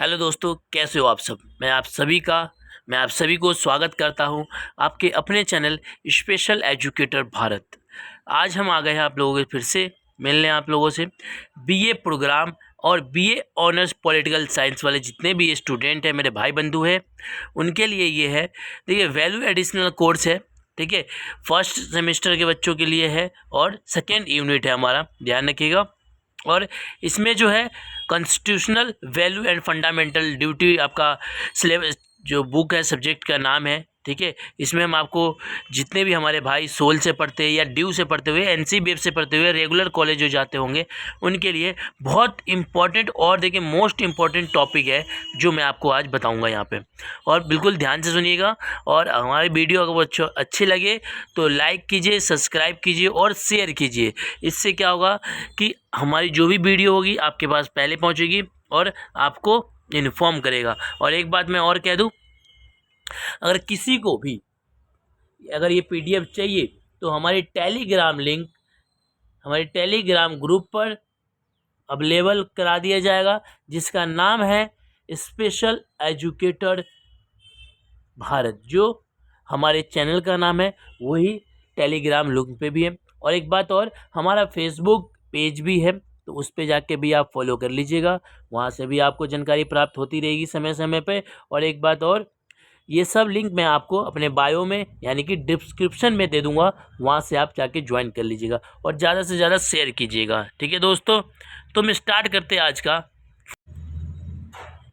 Hello दोस्तों, कैसे हो आप सब। मैं आप सभी को स्वागत करता हूं आपके अपने चैनल स्पेशल एजुकेटर भारत। आज हम आ गए हैं आप लोगों के फिर से मिलने आप लोगों से बीए प्रोग्राम और बीए ऑनर्स पॉलिटिकल साइंस वाले जितने भी स्टूडेंट हैं, मेरे भाई बंधु हैं, उनके लिए ये है। देखिए, वैल्यू एडिशनल कोर्स है, ठीक है। फर्स्ट सेमेस्टर के बच्चों के लिए है और सेकेंड यूनिट है हमारा, ध्यान रखिएगा। और इसमें जो है constitutional value and fundamental duty आपका सिलेबस जो बुक है, सब्जेक्ट का नाम है, ठीक है। इसमें हम आपको जितने भी हमारे भाई सोल से पढ़ते हैं या ड्यू से पढ़ते हुए, एनसीबीएफ से पढ़ते हुए रेगुलर कॉलेज जो जाते होंगे, उनके लिए बहुत इंपॉर्टेंट और देखिए मोस्ट इम्पॉर्टेंट टॉपिक है जो मैं आपको आज बताऊंगा यहाँ पे। और बिल्कुल ध्यान से सुनिएगा। और हमारी वीडियो अगर वो अच्छी लगे तो लाइक कीजिए, सब्सक्राइब कीजिए और शेयर कीजिए। इससे क्या होगा कि हमारी जो भी वीडियो होगी आपके पास पहले पहुंचेगी और आपको इन्फॉर्म करेगा। और एक बात मैं और कह दूं, अगर किसी को भी अगर ये पीडीएफ चाहिए तो हमारी टेलीग्राम ग्रुप पर अवेलेबल करा दिया जाएगा, जिसका नाम है स्पेशल एजुकेटर भारत। जो हमारे चैनल का नाम है वही टेलीग्राम लिंक पे भी है। और एक बात और, हमारा फेसबुक पेज भी है, तो उस पे जाके भी आप फॉलो कर लीजिएगा। वहाँ से भी आपको जानकारी प्राप्त होती रहेगी समय समय पे। और एक बात और, ये सब लिंक मैं आपको अपने बायो में यानी कि डिस्क्रिप्शन में दे दूंगा, वहाँ से आप जाके ज्वाइन कर लीजिएगा और ज़्यादा से ज़्यादा शेयर कीजिएगा, ठीक है दोस्तों। तो हम स्टार्ट करते हैं आज का।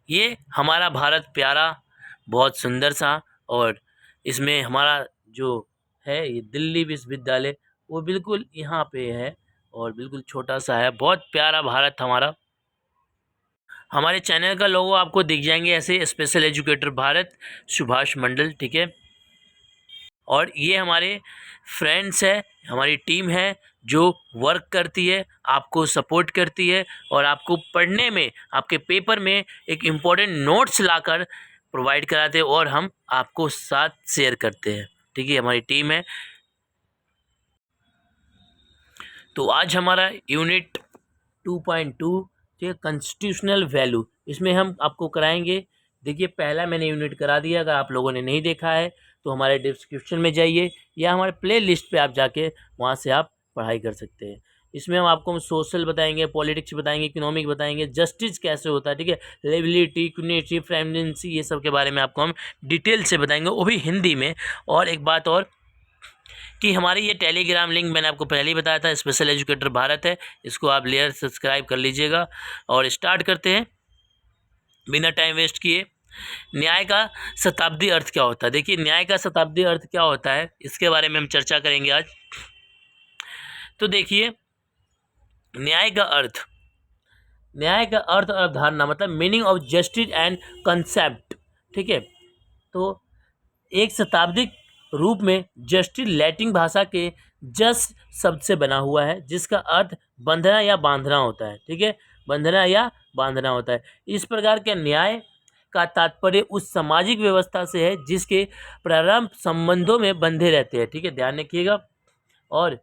ये हमारा भारत प्यारा, बहुत सुंदर सा, और इसमें हमारा जो है ये दिल्ली विश्वविद्यालय, वो बिल्कुल यहाँ पे है और बिल्कुल छोटा सा है। बहुत प्यारा भारत हमारा। हमारे चैनल का लोगो आपको दिख जाएंगे ऐसे, स्पेशल एजुकेटर भारत, सुभाष मंडल, ठीक है। और ये हमारे फ्रेंड्स है, हमारी टीम है जो वर्क करती है, आपको सपोर्ट करती है और आपको पढ़ने में, आपके पेपर में एक इम्पोर्टेंट नोट्स लाकर प्रोवाइड कराते हैं और हम आपको साथ शेयर करते हैं, ठीक है। हमारी टीम है। तो आज हमारा यूनिट 2.2 ठीक है, कॉन्स्टिट्यूशनल वैल्यू, इसमें हम आपको कराएंगे। देखिए, पहला मैंने यूनिट करा दिया, अगर आप लोगों ने नहीं देखा है तो हमारे डिस्क्रिप्शन में जाइए या हमारे प्ले लिस्ट पर आप जाके वहाँ से आप पढ़ाई कर सकते हैं। इसमें हम सोशल बताएंगे, पॉलिटिक्स बताएंगे, इकोनॉमिक बताएंगे, जस्टिस कैसे होता है, ठीक है, लेबिलिटी, इक्विटी, फ्रेंडेंसी, ये सब के बारे में आपको हम डिटेल से बताएंगे, वो भी हिंदी में। और एक बात और कि हमारी ये टेलीग्राम लिंक मैंने आपको पहले ही बताया था, स्पेशल एजुकेटर भारत है, इसको आप लेयर सब्सक्राइब कर लीजिएगा। और स्टार्ट करते हैं बिना टाइम वेस्ट किए। न्याय का शताब्दी अर्थ क्या होता है। देखिए, न्याय का शताब्दी अर्थ क्या होता है, इसके बारे में हम चर्चा करेंगे आज। तो देखिए, न्याय का अर्थ और अवधारणा, मतलब meaning of justice and concept, ठीक है। तो एक शताब्दिक रूप में जस्टिस लैटिन भाषा के जस शब्द से बना हुआ है, जिसका अर्थ बंधना या बांधना होता है, ठीक है, बंधना या बांधना होता है। इस प्रकार के न्याय का तात्पर्य उस सामाजिक व्यवस्था से है जिसके प्रारंभ संबंधों में बंधे रहते हैं, ठीक है, ध्यान रखिएगा। और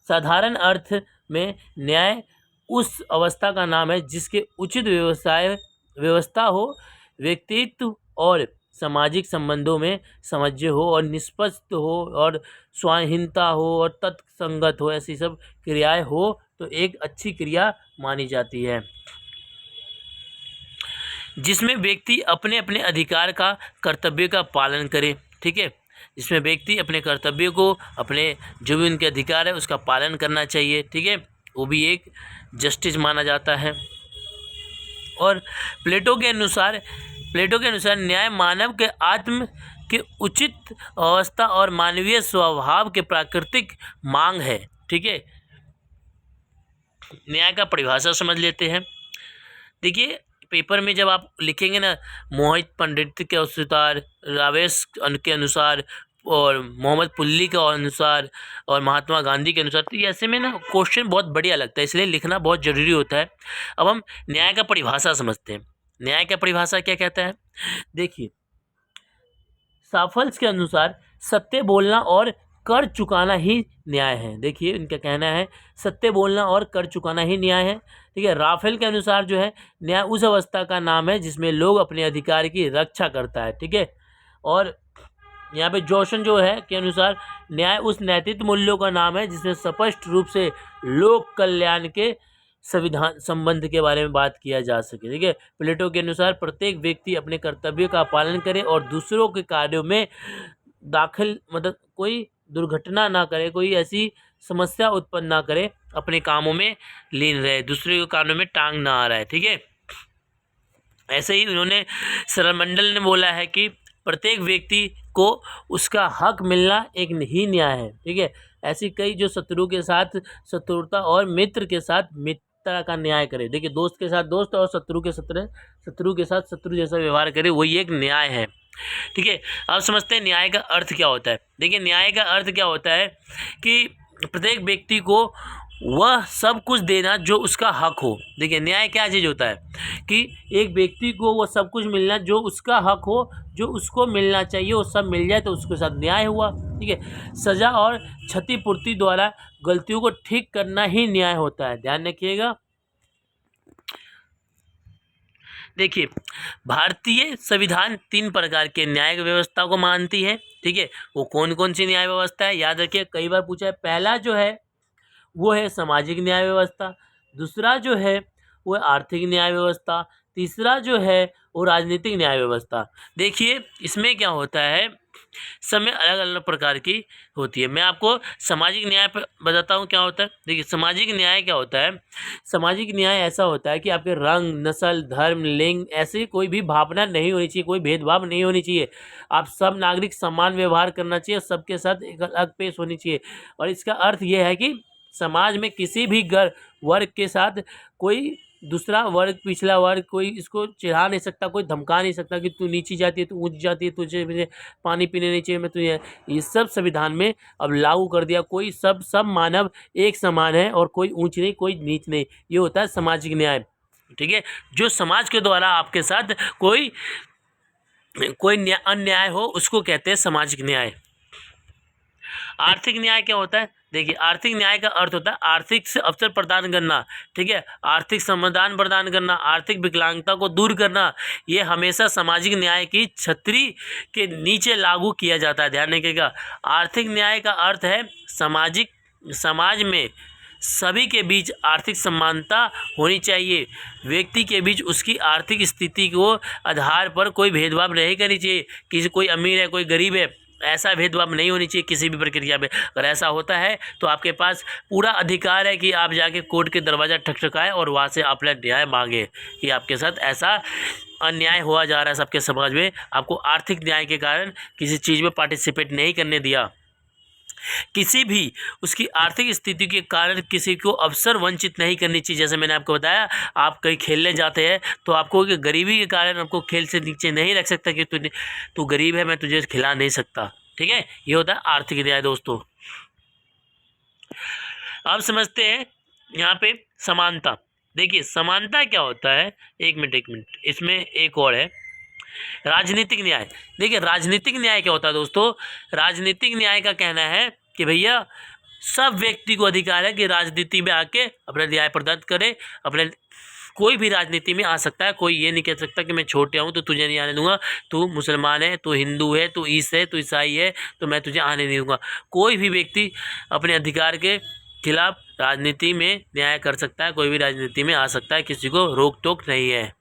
साधारण अर्थ में न्याय उस अवस्था का नाम है जिसके उचित व्यवस्था हो, व्यक्तित्व और सामाजिक संबंधों में समझ हो और निष्पक्ष हो और स्वाधीनता हो और तत्संगत हो, ऐसी सब क्रियाएं हो तो एक अच्छी क्रिया मानी जाती है, जिसमें व्यक्ति अपने अपने अधिकार का, कर्तव्य का पालन करे, ठीक है। जिसमें व्यक्ति अपने कर्तव्य को, अपने जो भी उनके अधिकार है उसका पालन करना चाहिए, ठीक है, वो भी एक जस्टिस माना जाता है। और प्लेटो के अनुसार न्याय मानव के आत्म के उचित अवस्था और मानवीय स्वभाव के प्राकृतिक मांग है, ठीक है। न्याय का परिभाषा समझ लेते हैं। देखिए, पेपर में जब आप लिखेंगे ना, मोहित पंडित के अनुसार, रावेश के अनुसार और मोहम्मद पुल्ली के अनुसार और महात्मा गांधी के अनुसार, तो ये ऐसे में ना क्वेश्चन बहुत बढ़िया लगता है, इसलिए लिखना बहुत ज़रूरी होता है। अब हम न्याय का परिभाषा समझते हैं। न्याय का परिभाषा क्या कहता है। देखिए, साफल्स के अनुसार सत्य बोलना और कर चुकाना ही न्याय है। देखिए इनका कहना है सत्य बोलना और कर चुकाना ही न्याय है। ठीक है, राफेल के अनुसार जो है न्याय उस अवस्था का नाम है जिसमें लोग अपने अधिकार की रक्षा करता है। ठीक है, और यहाँ पे जोशन जो है के अनुसार न्याय उस नैतिक मूल्यों का नाम है जिसमें स्पष्ट रूप से लोक कल्याण के संविधान संबंध के बारे में बात किया जा सके। ठीक है, प्लेटो के अनुसार प्रत्येक व्यक्ति अपने कर्तव्यों का पालन करे और दूसरों के कार्यों में दाखिल मतलब कोई दुर्घटना ना करे, कोई ऐसी समस्या उत्पन्न ना करे, अपने कामों में लीन रहे, दूसरे के कामों में टांग ना आ रहा है। ठीक है, ऐसे ही उन्होंने सरमंडल ने बोला है कि प्रत्येक व्यक्ति को उसका हक मिलना एक ही न्याय है। ठीक है, ऐसी कई जो शत्रु के साथ शत्रुता और मित्र के साथ मित्रता का न्याय करे। देखिए दोस्त के साथ दोस्त और शत्रु के साथ शत्रु जैसा व्यवहार करे, वही एक न्याय है। ठीक है, अब समझते हैं न्याय का अर्थ क्या होता है। देखिए न्याय का अर्थ क्या होता है कि प्रत्येक व्यक्ति को वह सब कुछ देना जो उसका हक हो। देखिए न्याय क्या चीज़ होता है कि एक व्यक्ति को वह सब कुछ मिलना जो उसका हक हो, जो उसको मिलना चाहिए वो सब मिल जाए तो उसके साथ न्याय हुआ। ठीक है, सजा और क्षतिपूर्ति द्वारा गलतियों को ठीक करना ही न्याय होता है, ध्यान रखिएगा। देखिए भारतीय संविधान 3 प्रकार के न्यायिक व्यवस्था को मानती है। ठीक है, वो कौन कौन सी न्याय व्यवस्था है याद रखिए, कई बार पूछा है। पहला जो है वो है सामाजिक न्याय व्यवस्था, दूसरा जो है वो आर्थिक न्याय व्यवस्था, तीसरा जो है वो राजनीतिक न्याय व्यवस्था। देखिए इसमें क्या होता है, समय अलग अलग प्रकार की होती है। मैं आपको सामाजिक न्याय पर बताता हूँ क्या होता है। देखिए सामाजिक न्याय क्या होता है, सामाजिक न्याय ऐसा होता है कि आपके रंग, नस्ल, धर्म, लिंग ऐसी कोई भी भावना नहीं होनी चाहिए, कोई भेदभाव नहीं होनी चाहिए। आप सब नागरिक समान व्यवहार करना चाहिए, सबके साथ एक अलग पेश होनी चाहिए। और इसका अर्थ ये है कि समाज में किसी भी वर्ग के साथ कोई दूसरा वर्ग, पिछला वर्ग कोई इसको चिढ़ा नहीं सकता, कोई धमका नहीं सकता कि तू नीची जाती है, तू ऊंची जाती है, तुझे मुझे पानी पीने नहीं चाहिए, मैं तुझे। ये सब संविधान में अब लागू कर दिया। कोई सब मानव एक समान है और कोई ऊंच नहीं, कोई नीच नहीं। ये होता है सामाजिक न्याय। ठीक है, जो समाज के द्वारा आपके साथ कोई अन्याय हो उसको कहते हैं सामाजिक न्याय। आर्थिक न्याय क्या होता है, देखिए आर्थिक न्याय का अर्थ होता है आर्थिक से अवसर प्रदान करना। ठीक है, आर्थिक समाधान प्रदान करना, आर्थिक विकलांगता को दूर करना, ये हमेशा सामाजिक न्याय की छतरी के नीचे लागू किया जाता है, ध्यान रखिएगा। आर्थिक न्याय का अर्थ है समाज में सभी के बीच आर्थिक समानता होनी चाहिए। व्यक्ति के बीच उसकी आर्थिक स्थिति को आधार पर कोई भेदभाव नहीं करनी चाहिए, किसी कोई अमीर है कोई गरीब है ऐसा भेदभाव नहीं होनी चाहिए किसी भी प्रक्रिया में। अगर ऐसा होता है तो आपके पास पूरा अधिकार है कि आप जाके कोर्ट के दरवाज़ा ठकठकाएं और वहाँ से अपना न्याय मांगे कि आपके साथ ऐसा अन्याय हुआ जा रहा है सबके समाज में, आपको आर्थिक न्याय के कारण किसी चीज़ में पार्टिसिपेट नहीं करने दिया, किसी भी उसकी आर्थिक स्थिति के कारण किसी को अवसर वंचित नहीं करनी चाहिए। जैसे मैंने आपको बताया, आप कहीं खेलने जाते हैं तो आपको गरीबी के कारण आपको खेल से नीचे नहीं रख सकता कि तू गरीब है मैं तुझे खिला नहीं सकता। ठीक है, ये होता है आर्थिक न्याय दोस्तों। अब समझते हैं यहाँ पे समानता। देखिए समानता क्या होता है, एक मिनट इसमें एक और है राजनीतिक न्याय। देखिए राजनीतिक न्याय क्या होता है दोस्तों, राजनीतिक न्याय का कहना है कि भैया सब व्यक्ति को अधिकार है कि राजनीति में आके अपना न्याय प्रदान करे। अपने कोई भी राजनीति में आ सकता है, कोई ये नहीं कह सकता कि मैं छोटे हूँ तो तुझे नहीं आने दूंगा, तू मुसलमान है, तू हिंदू है, तू ईसाई है तो मैं तुझे आने नहीं दूंगा। कोई भी व्यक्ति अपने अधिकार के खिलाफ राजनीति में न्याय कर सकता है, कोई भी राजनीति में आ सकता है, किसी को रोक टोक नहीं है।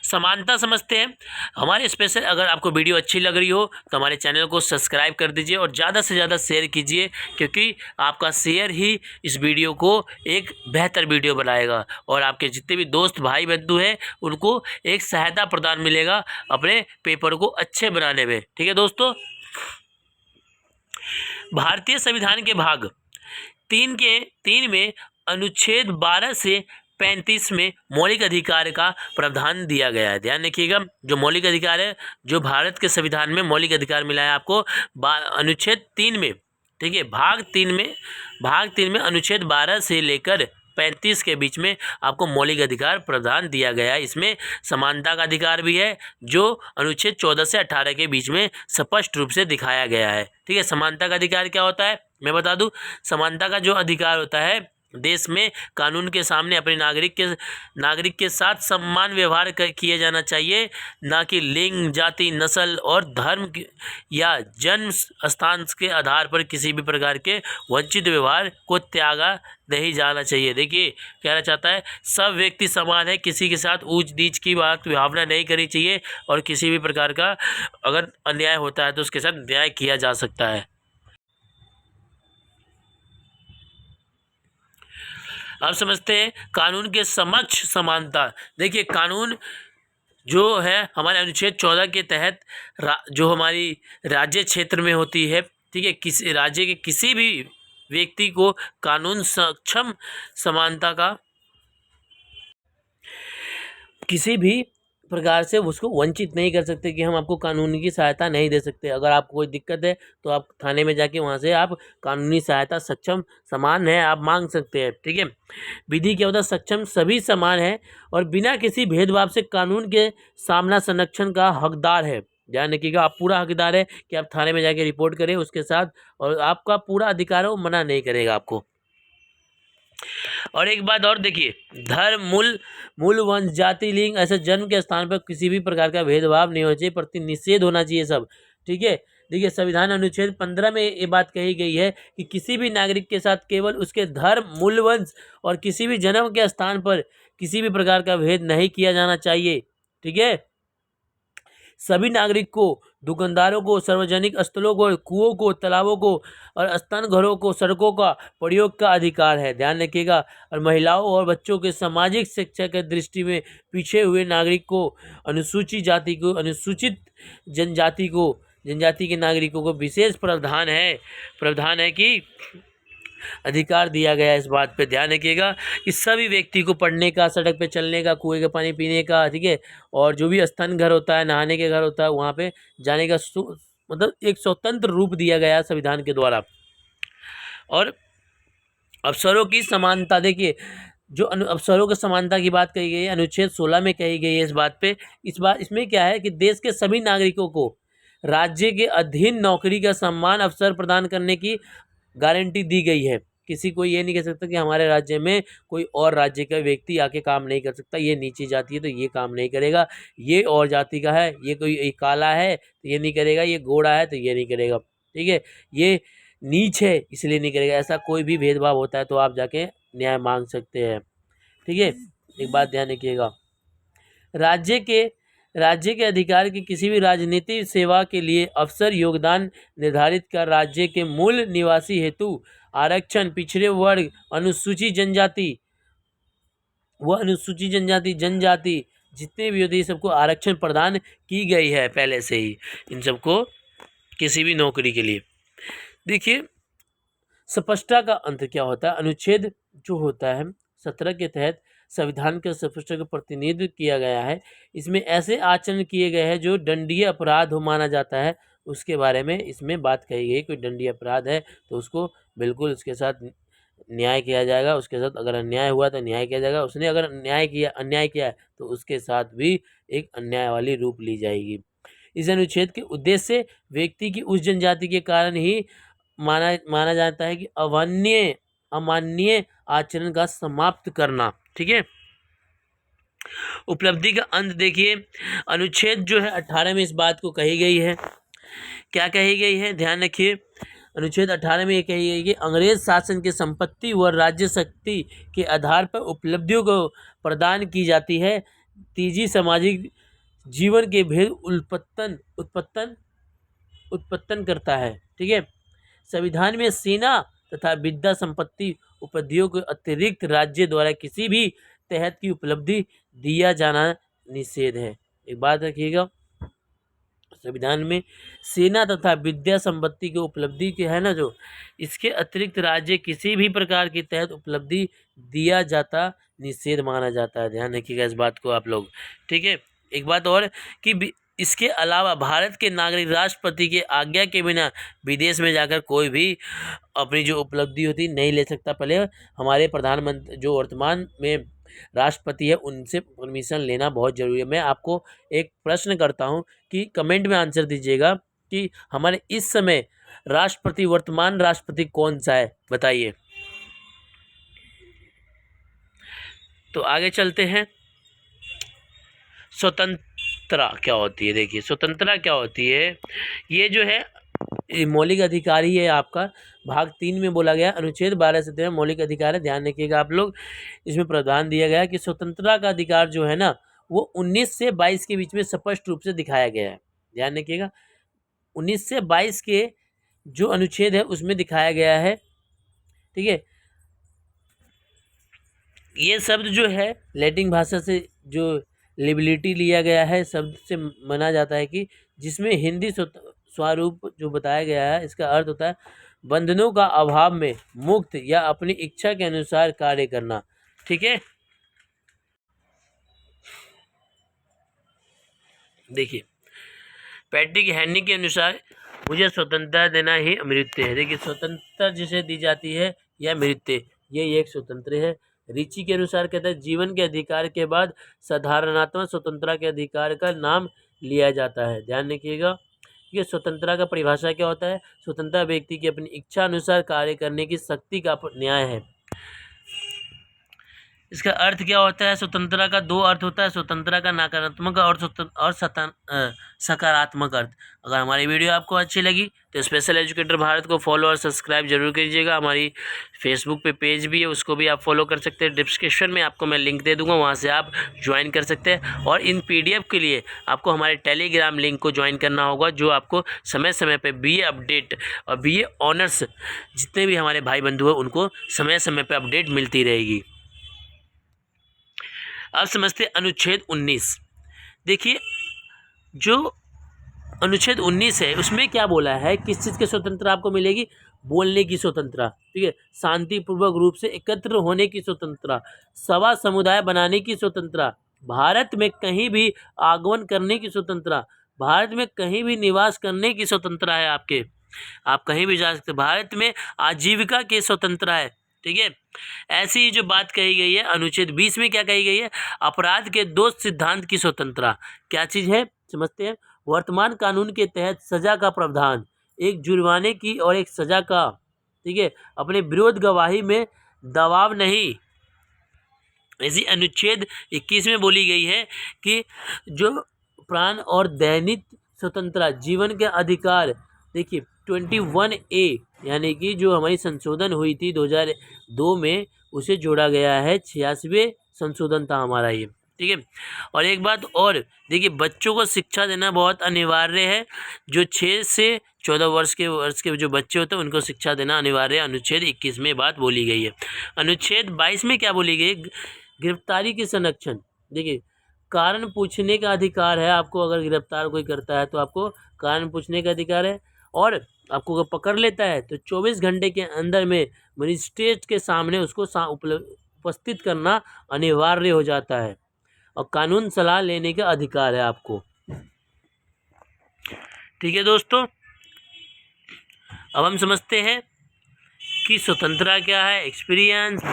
समानता समझते हैं हमारे स्पेशल। अगर आपको वीडियो अच्छी लग रही हो तो हमारे चैनल को सब्सक्राइब कर दीजिए और ज़्यादा से ज़्यादा शेयर कीजिए, क्योंकि आपका शेयर ही इस वीडियो को एक बेहतर वीडियो बनाएगा और आपके जितने भी दोस्त भाई बंधु हैं उनको एक सहायता प्रदान मिलेगा अपने पेपर को अच्छे बनाने में। ठीक है दोस्तों, भारतीय संविधान के भाग 3 में अनुच्छेद 12 से 35 में मौलिक अधिकार का प्रावधान दिया गया है। ध्यान रखिएगा, जो मौलिक अधिकार है, जो भारत के संविधान में मौलिक अधिकार मिला है आपको अनुच्छेद 3 में। ठीक है, भाग 3 में अनुच्छेद 12 से लेकर 35 के बीच में आपको मौलिक अधिकार प्रदान दिया गया है। इसमें समानता का अधिकार भी है जो अनुच्छेद 14 से 18 के बीच में स्पष्ट रूप से दिखाया गया है। ठीक है, समानता का अधिकार क्या होता है मैं बता दूं। समानता का जो अधिकार होता है, देश में कानून के सामने अपने नागरिक के साथ समान व्यवहार किया जाना चाहिए, ना कि लिंग, जाति, नस्ल और धर्म या जन्म स्थान के आधार पर किसी भी प्रकार के वंचित व्यवहार को त्यागा नहीं जाना चाहिए। देखिए कहना चाहता है सब व्यक्ति समान है, किसी के साथ ऊंच नीच की भावना नहीं करनी चाहिए और किसी भी प्रकार का अगर अन्याय होता है तो उसके साथ न्याय किया जा सकता है। अब समझते हैं कानून के समक्ष समानता। देखिए कानून जो है हमारे अनुच्छेद 14 के तहत जो हमारी राज्य क्षेत्र में होती है, ठीक है, किसी राज्य के किसी भी व्यक्ति को कानून सक्षम समानता का किसी भी प्रकार से उसको वंचित नहीं कर सकते कि हम आपको कानूनी की सहायता नहीं दे सकते। अगर आपको कोई दिक्कत है तो आप थाने में जाके वहाँ से आप कानूनी सहायता सक्षम समान है आप मांग सकते हैं। ठीक है, विधि क्या होता है, सक्षम सभी समान है और बिना किसी भेदभाव से कानून के सामना संरक्षण का हकदार है। ध्यान रखिएगा, आप पूरा हकदार है कि आप थाने में जाके रिपोर्ट करें उसके साथ, और आपका पूरा अधिकार है, वो मना नहीं करेगा आपको। और एक बात और देखिए, धर्म, मूल वंश, जाति, लिंग, ऐसे जन्म के स्थान पर किसी भी प्रकार का भेदभाव नहीं होना चाहिए, प्रति निषेध होना चाहिए सब। ठीक है, देखिए संविधान अनुच्छेद 15 में ये बात कही गई है कि किसी भी नागरिक के साथ केवल उसके धर्म, मूल वंश और किसी भी जन्म के स्थान पर किसी भी प्रकार का भेद नहीं किया जाना चाहिए। ठीक है, सभी नागरिक को, दुकानदारों को, सार्वजनिक स्थलों को, कुओं को, तालाबों को और स्तन घरों को, सड़कों का प्रयोग का अधिकार है। ध्यान रखिएगा। और महिलाओं और बच्चों के सामाजिक शिक्षा के दृष्टि में पीछे हुए नागरिक को, अनुसूचित जाति को, अनुसूचित जनजाति के नागरिकों को विशेष प्रावधान है कि अधिकार दिया गया है। इस बात पे ध्यान रखिएगा कि सभी व्यक्ति को पढ़ने का, सड़क पे चलने का, कुएं का पानी पीने का, ठीक है, और जो भी स्तन घर होता है, नहाने के घर होता है, वहाँ पे जाने का मतलब एक स्वतंत्र रूप दिया गया है संविधान के द्वारा। और अवसरों की समानता, देखिए जो अवसरों की समानता की बात कही गई है अनुच्छेद 16 में कही गई है। इस बात पे इसमें क्या है कि देश के सभी नागरिकों को राज्य के अधीन नौकरी का समान अवसर प्रदान करने की गारंटी दी गई है। किसी को ये नहीं कह सकता कि हमारे राज्य में कोई और राज्य का व्यक्ति आके काम नहीं कर सकता, ये नीची जाति है तो ये काम नहीं करेगा, ये और जाति का है, ये कोई काला है तो ये नहीं करेगा, ये गोरा है तो ये नहीं करेगा, ठीक है, ये नीच है इसलिए नहीं करेगा। ऐसा कोई भी भेदभाव होता है तो आप जाके न्याय मांग सकते हैं। ठीक है, एक बात ध्यान रखिएगा, राज्य के अधिकार की किसी भी राजनीतिक सेवा के लिए अवसर योगदान निर्धारित कर राज्य के मूल निवासी हेतु आरक्षण, पिछड़े वर्ग, अनुसूचित जनजाति जितने भी होते हैं सबको आरक्षण प्रदान की गई है पहले से ही, इन सबको किसी भी नौकरी के लिए। देखिए स्पष्टता का अंत क्या होता है, अनुच्छेद जो होता है 17 के तहत संविधान के स्पष्टता का प्रतिनिधित्व किया गया है। इसमें ऐसे आचरण किए गए हैं जो दंडनीय अपराध हो माना जाता है, उसके बारे में इसमें बात कही गई। कोई दंडनीय अपराध है तो उसको बिल्कुल उसके साथ न्याय किया जाएगा, उसके साथ अगर अन्याय हुआ तो न्याय किया जाएगा, उसने अगर अन्याय किया है तो उसके साथ भी एक अन्याय वाली रूप ली जाएगी। इस अनुच्छेद के उद्देश्य व्यक्ति की उस जनजाति के कारण ही माना जाता है कि अमान्य आचरण का समाप्त करना। ठीक है, उपलब्धि का अंत देखिए, अनुच्छेद जो है 18 में इस बात को कही गई है। क्या कही गई है, ध्यान रखिए, अनुच्छेद 18 में ये कही गई कि अंग्रेज शासन की संपत्ति व राज्य शक्ति के आधार पर उपलब्धियों को प्रदान की जाती है। तीजी सामाजिक जीवन के भेद उत्पन्न करता है। ठीक है, संविधान में सेना तथा विद्या संपत्ति उपलब्धियों के अतिरिक्त राज्य द्वारा किसी भी तहत की उपलब्धि दिया जाना निषेध है। एक बात रखिएगा, संविधान में सेना तथा विद्या संपत्ति की उपलब्धि के है ना, जो इसके अतिरिक्त राज्य किसी भी प्रकार के तहत उपलब्धि दिया जाता निषेध माना जाता है। ध्यान रखिएगा इस बात को आप लोग। ठीक है, एक बात और कि इसके अलावा भारत के नागरिक राष्ट्रपति के आज्ञा के बिना विदेश में जाकर कोई भी अपनी जो उपलब्धि होती नहीं ले सकता। पहले हमारे प्रधानमंत्री जो वर्तमान में राष्ट्रपति है उनसे परमिशन लेना बहुत ज़रूरी है। मैं आपको एक प्रश्न करता हूं कि कमेंट में आंसर दीजिएगा कि हमारे इस समय राष्ट्रपति, वर्तमान राष्ट्रपति कौन सा है, बताइए। तो आगे चलते हैं। स्वतंत्रता क्या होती है? देखिए स्वतंत्रता क्या होती है, ये जो है मौलिक अधिकार ही है आपका। भाग 3 में बोला गया, अनुच्छेद 12 से 13 मौलिक अधिकार है। ध्यान रखिएगा आप लोग, इसमें प्रावधान दिया गया है कि स्वतंत्रता का अधिकार जो है ना वो 19 से 22 के बीच में स्पष्ट रूप से दिखाया गया है। ध्यान रखिएगा 19 से 22 के जो अनुच्छेद है उसमें दिखाया गया है। ठीक है, ये शब्द जो है लैटिन भाषा से जो लिबर्टी लिया गया है शब्द से माना जाता है कि जिसमें हिंदी स्वरूप जो बताया गया है इसका अर्थ होता है बंधनों का अभाव में मुक्त या अपनी इच्छा के अनुसार कार्य करना। ठीक है, देखिए पैट्रिक हेनरी के अनुसार मुझे स्वतंत्रता देना ही अमृत्य है। देखिए स्वतंत्रता जिसे दी जाती है यह अमृत्य, ये एक स्वतंत्र है। रिची के अनुसार कहता है जीवन के अधिकार के बाद साधारणात्मक स्वतंत्रता के अधिकार का नाम लिया जाता है। ध्यान रखिएगा, ये स्वतंत्रता का परिभाषा क्या होता है? स्वतंत्रता व्यक्ति की अपनी इच्छा अनुसार कार्य करने की शक्ति का न्याय है। इसका अर्थ क्या होता है? स्वतंत्रता का दो अर्थ होता है, स्वतंत्रता का नकारात्मक और सकारात्मक अर्थ। अगर हमारी वीडियो आपको अच्छी लगी तो स्पेशल एजुकेटर भारत को फॉलो और सब्सक्राइब जरूर कीजिएगा। हमारी फेसबुक पे पेज भी है, उसको भी आप फॉलो कर सकते हैं। डिस्क्रिप्शन में आपको मैं लिंक दे दूंगा, वहाँ से आप ज्वाइन कर सकते हैं। और इन PDF के लिए आपको हमारे टेलीग्राम लिंक को ज्वाइन करना होगा, जो आपको समय समय पर BA अपडेट और BA ऑनर्स जितने भी हमारे भाई बंधु हैं उनको समय समय पर अपडेट मिलती रहेगी। अब समझते अनुच्छेद 19। देखिए जो अनुच्छेद 19 है उसमें क्या बोला है, किस चीज़ की स्वतंत्रता आपको मिलेगी? बोलने की स्वतंत्रता। ठीक है, शांतिपूर्वक रूप से एकत्र होने की स्वतंत्रता, सभा समुदाय बनाने की स्वतंत्रता, भारत में कहीं भी आगमन करने की स्वतंत्रता, भारत में कहीं भी निवास करने की स्वतंत्रता है आपके, आप कहीं भी जा सकते। भारत में आजीविका की स्वतंत्रता है। ठीक है, ऐसी जो बात कही गई है अनुच्छेद 20 में क्या कही गई है? अपराध के दो सिद्धांत की स्वतंत्रता। क्या चीज़ है समझते हैं। वर्तमान कानून के तहत सजा का प्रावधान, एक जुर्माने की और एक सजा का। ठीक है, अपने विरोध गवाही में दबाव नहीं। ऐसी अनुच्छेद 21 में बोली गई है कि जो प्राण और दैनिक स्वतंत्रता, जीवन के अधिकार। देखिए 21A यानी कि जो हमारी संशोधन हुई थी 2002 में, उसे जोड़ा गया है। 86वें संशोधन था हमारा ये। ठीक है, और एक बात और देखिए, बच्चों को शिक्षा देना बहुत अनिवार्य है। जो 6 से 14 वर्ष के जो बच्चे होते हैं उनको शिक्षा देना अनिवार्य है। अनुच्छेद 21 में बात बोली गई है। अनुच्छेद 22 में क्या बोली गई? गिरफ्तारी के संरक्षण। देखिए कारण पूछने का अधिकार है आपको, अगर गिरफ्तार कोई करता है तो आपको कारण पूछने का अधिकार है। और आपको अगर पकड़ लेता है तो 24 घंटे के अंदर में मजिस्ट्रेट के सामने उसको उपस्थित करना अनिवार्य हो जाता है। और कानून सलाह लेने का अधिकार है आपको। ठीक है दोस्तों, अब हम समझते हैं कि स्वतंत्रता क्या है, एक्सपीरियंस,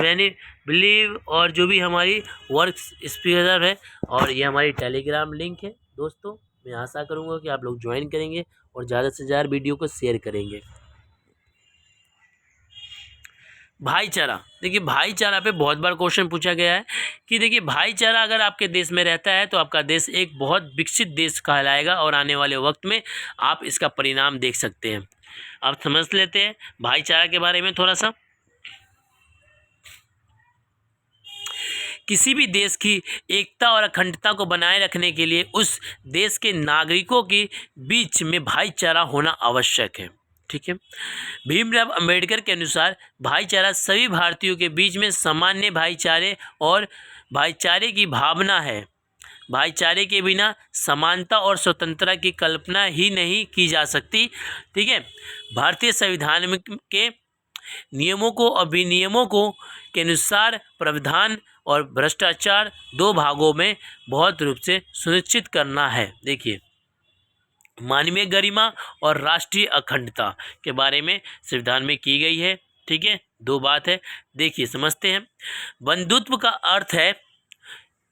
बिलीव और जो भी हमारी वर्क स्पीकर है। और ये हमारी टेलीग्राम लिंक है दोस्तों। मैं आशा करूँगा कि आप लोग ज्वाइन करेंगे और ज़्यादा से ज़्यादा वीडियो को शेयर करेंगे। भाईचारा। देखिए भाईचारा पे बहुत बार क्वेश्चन पूछा गया है कि देखिए भाईचारा अगर आपके देश में रहता है तो आपका देश एक बहुत विकसित देश कहलाएगा और आने वाले वक्त में आप इसका परिणाम देख सकते हैं। अब समझ लेते हैं भाईचारा के बारे में थोड़ा सा। किसी भी देश की एकता और अखंडता को बनाए रखने के लिए उस देश के नागरिकों के बीच में भाईचारा होना आवश्यक है। ठीक है, भीमराव अंबेडकर के अनुसार भाईचारा सभी भारतीयों के बीच में सामान्य भाईचारे और भाईचारे की भावना है। भाईचारे के बिना समानता और स्वतंत्रता की कल्पना ही नहीं की जा सकती। ठीक है, भारतीय संविधान के नियमों को और विनियमों को के अनुसार प्रावधान और भ्रष्टाचार दो भागों में बहुत रूप से सुनिश्चित करना है। देखिए मानवीय गरिमा और राष्ट्रीय अखंडता के बारे में संविधान में की गई है। ठीक है, दो बात है, देखिए समझते हैं। बंधुत्व का अर्थ है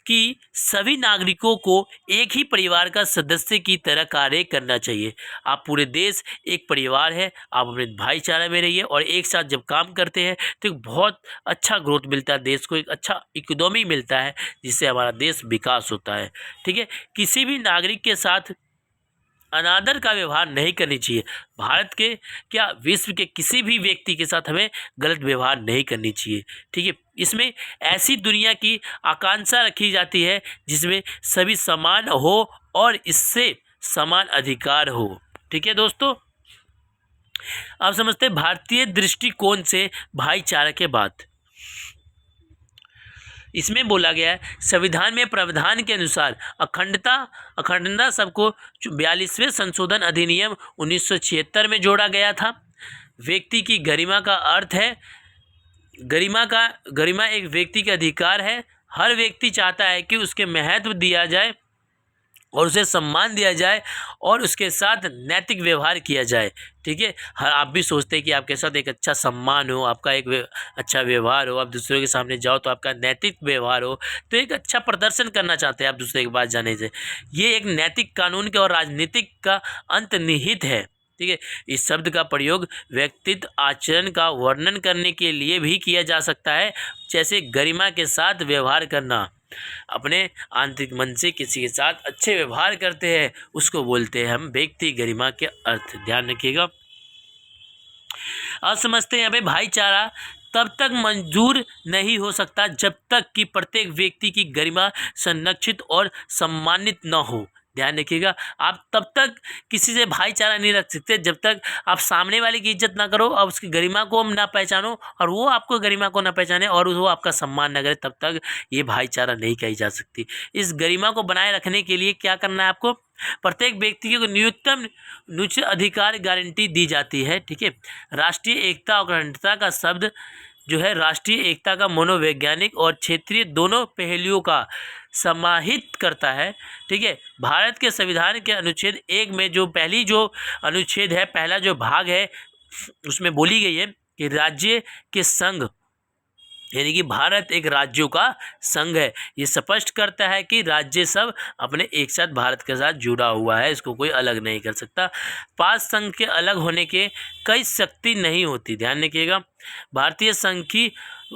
कि सभी नागरिकों को एक ही परिवार का सदस्य की तरह कार्य करना चाहिए। आप पूरे देश एक परिवार है, आप अपने भाईचारा में रहिए और एक साथ जब काम करते हैं तो एक बहुत अच्छा ग्रोथ मिलता है, देश को एक अच्छा इकोनॉमी मिलता है, जिससे हमारा देश विकास होता है। ठीक है, किसी भी नागरिक के साथ अनादर का व्यवहार नहीं करनी चाहिए। भारत के क्या विश्व के किसी भी व्यक्ति के साथ हमें गलत व्यवहार नहीं करनी चाहिए। ठीक है, इसमें ऐसी दुनिया की आकांक्षा रखी जाती है जिसमें सभी समान हो और इससे समान अधिकार हो। ठीक है दोस्तों, अब समझते हैं भारतीय दृष्टिकोण से भाईचारा के बात। इसमें बोला गया है संविधान में प्रावधान के अनुसार अखंडता सबको 42वें संशोधन अधिनियम 1976 में जोड़ा गया था। व्यक्ति की गरिमा का अर्थ है गरिमा एक व्यक्ति का अधिकार है। हर व्यक्ति चाहता है कि उसके महत्व दिया जाए और उसे सम्मान दिया जाए और उसके साथ नैतिक व्यवहार किया जाए। ठीक है, हर आप भी सोचते हैं कि आपके साथ एक अच्छा सम्मान हो, आपका एक अच्छा व्यवहार हो, आप दूसरों के सामने जाओ तो आपका नैतिक व्यवहार हो, तो एक अच्छा प्रदर्शन करना चाहते हैं आप दूसरे के पास जाने से। ये एक नैतिक कानून के और राजनीतिक का अंतर्निहित है। ठीक है, इस शब्द का प्रयोग व्यक्तित्व आचरण का वर्णन करने के लिए भी किया जा सकता है, जैसे गरिमा के साथ व्यवहार करना। अपने आंतरिक मन से किसी के साथ अच्छे व्यवहार करते हैं उसको बोलते हैं हम व्यक्ति गरिमा के अर्थ। ध्यान रखिएगा। अब समझते हैं यहाँ पे भाईचारा तब तक मंजूर नहीं हो सकता जब तक कि प्रत्येक व्यक्ति की गरिमा संरक्षित और सम्मानित न हो। ध्यान रखिएगा, आप तब तक किसी से भाईचारा नहीं रख सकते जब तक आप सामने वाले की इज्जत ना करो और उसकी गरिमा को ना पहचानो और वो आपको गरिमा को ना पहचाने और वो आपका सम्मान ना करे, तब तक ये भाईचारा नहीं कही जा सकती। इस गरिमा को बनाए रखने के लिए क्या करना है आपको, प्रत्येक व्यक्ति को न्यूनतम उच्च अधिकार गारंटी दी जाती है। ठीक है, राष्ट्रीय एकता और अखंडता का शब्द जो है राष्ट्रीय एकता का मनोवैज्ञानिक और क्षेत्रीय दोनों पहलुओं का समाहित करता है। ठीक है, भारत के संविधान के अनुच्छेद 1 में जो अनुच्छेद है, पहला जो भाग है, उसमें बोली गई है कि राज्य के संघ यानी कि भारत एक राज्यों का संघ है। ये स्पष्ट करता है कि राज्य सब अपने एक साथ भारत के साथ जुड़ा हुआ है, इसको कोई अलग नहीं कर सकता। 5 संघ के अलग होने के कई शक्ति नहीं होती। ध्यान रखिएगा, भारतीय संघ की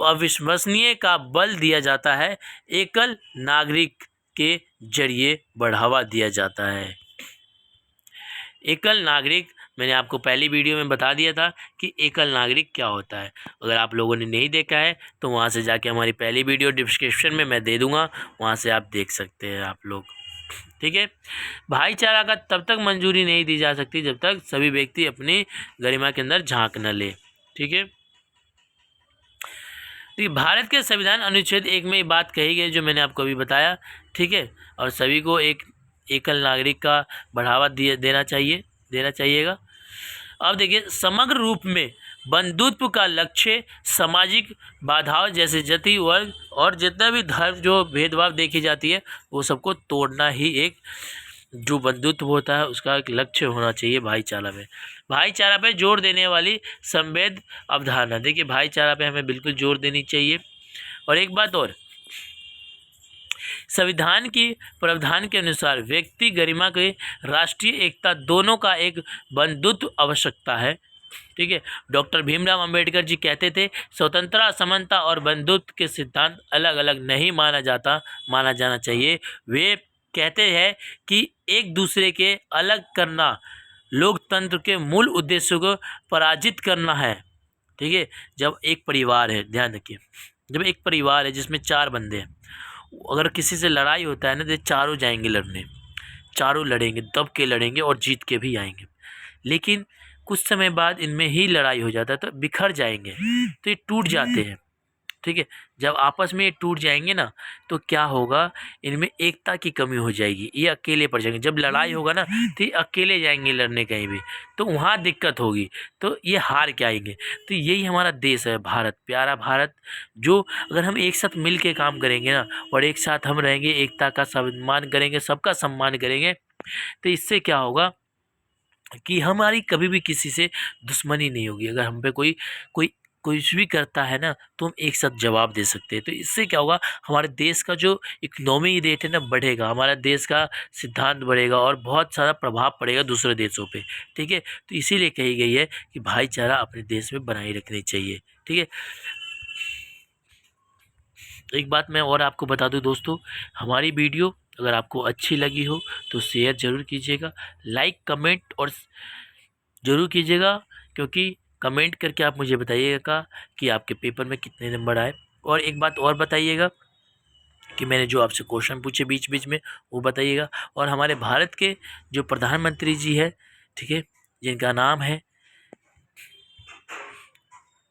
अविश्वसनीय का बल दिया जाता है, एकल नागरिक के जरिए बढ़ावा दिया जाता है। एकल नागरिक मैंने आपको पहली वीडियो में बता दिया था कि एकल नागरिक क्या होता है। अगर आप लोगों ने नहीं देखा है तो वहाँ से जाके हमारी पहली वीडियो डिस्क्रिप्शन में मैं दे दूँगा, वहाँ से आप देख सकते हैं आप लोग। ठीक है, भाईचारा का तब तक मंजूरी नहीं दी जा सकती जब तक सभी व्यक्ति अपनी गरिमा के अंदर झांक न ले। ठीक है, भारत के संविधान अनुच्छेद 1 में ये बात कही गई जो मैंने आपको अभी बताया। ठीक है, और सभी को एक एकल नागरिक का बढ़ावा देना चाहिएगा। अब देखिए, समग्र रूप में बंधुत्व का लक्ष्य सामाजिक बाधाओं जैसे जाति वर्ग और जितना भी धर्म जो भेदभाव देखी जाती है वो सबको तोड़ना ही एक जो बंधुत्व होता है उसका एक लक्ष्य होना चाहिए भाईचारा में। भाईचारा पे जोर देने वाली संवेद अवधारणा, देखिए भाईचारा पे हमें बिल्कुल जोर देनी चाहिए। और एक बात और, संविधान की प्रावधान के अनुसार व्यक्ति गरिमा के राष्ट्रीय एकता दोनों का एक बंधुत्व आवश्यकता है। ठीक है, डॉक्टर भीमराव अंबेडकर जी कहते थे स्वतंत्रता, समानता और बंधुत्व के सिद्धांत अलग अलग नहीं माना जाना चाहिए। वे कहते हैं कि एक दूसरे के अलग करना लोकतंत्र के मूल उद्देश्यों को पराजित करना है। ठीक है, जब एक परिवार है, ध्यान रखिए, जब एक परिवार है जिसमें 4 बंदे हैं, अगर किसी से लड़ाई होता है ना तो चारों जाएंगे लड़ने, चारों लड़ेंगे, दब के लड़ेंगे और जीत के भी आएंगे। लेकिन कुछ समय बाद इनमें ही लड़ाई हो जाता है तो बिखर जाएंगे, तो ये टूट जाते हैं। ठीक है, जब आपस में ये टूट जाएंगे ना तो क्या होगा, इनमें एकता की कमी हो जाएगी, ये अकेले पड़ जाएंगे। जब लड़ाई होगा ना तो ये अकेले जाएंगे लड़ने कहीं भी, तो वहाँ दिक्कत होगी, तो ये हार के आएंगे। तो यही हमारा देश है भारत, प्यारा भारत, जो अगर हम एक साथ मिल के काम करेंगे ना और एक साथ हम रहेंगे, एकता का सम्मान करेंगे, सबका सम्मान करेंगे, तो इससे क्या होगा, कि हमारी कभी भी किसी से दुश्मनी नहीं होगी। अगर हम पे कोई कोई कुछ भी करता है ना, तो हम एक साथ जवाब दे सकते हैं। तो इससे क्या होगा, हमारे देश का जो इकोनॉमी रेट है ना बढ़ेगा, हमारा देश का सिद्धांत बढ़ेगा और बहुत सारा प्रभाव पड़ेगा दूसरे देशों पे। ठीक है, तो इसीलिए कही गई है कि भाईचारा अपने देश में बनाए रखनी चाहिए। ठीक है, एक बात मैं और आपको बता दूं दोस्तों, हमारी वीडियो अगर आपको अच्छी लगी हो तो शेयर ज़रूर कीजिएगा, लाइक कमेंट और ज़रूर कीजिएगा, क्योंकि कमेंट करके आप मुझे बताइएगा कि आपके पेपर में कितने नंबर आए। और एक बात और बताइएगा कि मैंने जो आपसे क्वेश्चन पूछे बीच बीच में वो बताइएगा। और हमारे भारत के जो प्रधानमंत्री जी है, ठीक है, जिनका नाम है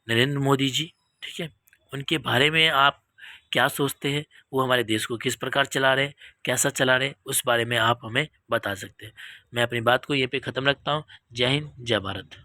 नरेंद्र मोदी जी, ठीक है, उनके बारे में आप क्या सोचते हैं, वो हमारे देश को किस प्रकार चला रहे हैं, कैसा चला रहे हैं, उस बारे में आप हमें बता सकते हैं। मैं अपनी बात को यहीं पे ख़त्म रखता हूँ। जय हिंद, जय भारत।